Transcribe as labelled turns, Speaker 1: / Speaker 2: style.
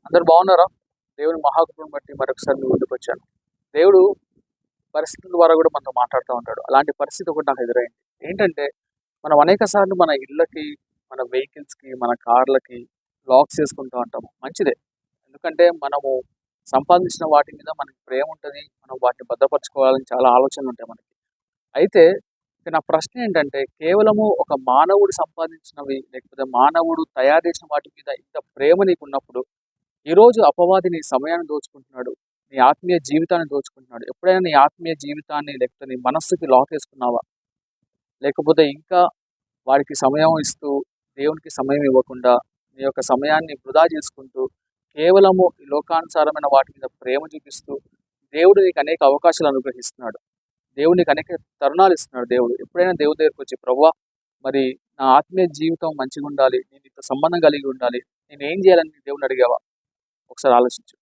Speaker 1: అందరు బాగున్నారా? దేవుని మహాకృపను బట్టి మరొకసారి మీ ముందుకు వచ్చాను. దేవుడు పరిస్థితుల ద్వారా కూడా మనతో మాట్లాడుతూ ఉంటాడు. అలాంటి పరిస్థితి ఒకటి నాకు ఎదురైంది. ఏంటంటే మనం అనేక సార్లు మన ఇళ్ళకి, మన వెహికల్స్‌కి, మన కార్లకి లాక్స్ చేసుకుంటూ ఉంటాము. మంచిదే. ఎందుకంటే మనము సంపాదించిన వాటి మీద మనకి ప్రేమ ఉంటది. మనం వాటిని భద్రపరచుకోవాలని చాలా ఆలోచనలు ఉంటాయి మనకి. అయితే ఇక నా ప్రశ్న ఏంటంటే కేవలము ఒక మానవుడు సంపాదించినవి లేకపోతే మానవుడు తయారు చేసిన వాటి మీద ఇంత ప్రేమ నీకున్నప్పుడు ఈరోజు అపవాది నీ సమయాన్ని దోచుకుంటున్నాడు. నీ ఆత్మీయ జీవితాన్ని దోచుకుంటున్నాడు. ఎప్పుడైనా నీ ఆత్మీయ జీవితాన్ని లేకపోతే నీ మనస్సుకి లాకేసుకున్నావా? లేకపోతే ఇంకా వాడికి సమయం ఇస్తూ, దేవునికి సమయం ఇవ్వకుండా, నీ యొక్క సమయాన్ని వృధా చేసుకుంటూ, కేవలము ఈ లోకానుసారమైన వాటి మీద ప్రేమ చూపిస్తూ, దేవుడు నీకు అనేక అవకాశాలు అనుగ్రహిస్తున్నాడు. దేవుడు నీకు అనేక తరుణాలు ఇస్తున్నాడు దేవుడు. ఎప్పుడైనా దేవుడి దగ్గరికొచ్చి, ప్రభువా! మరి నా ఆత్మీయ జీవితం మంచిగుండాలి. నేను నీతో సంబంధం కలిగి ఉండాలి. నేనేం చేయాలని దేవుడిని అడిగావా? ఒకసారి ఆలోచించు.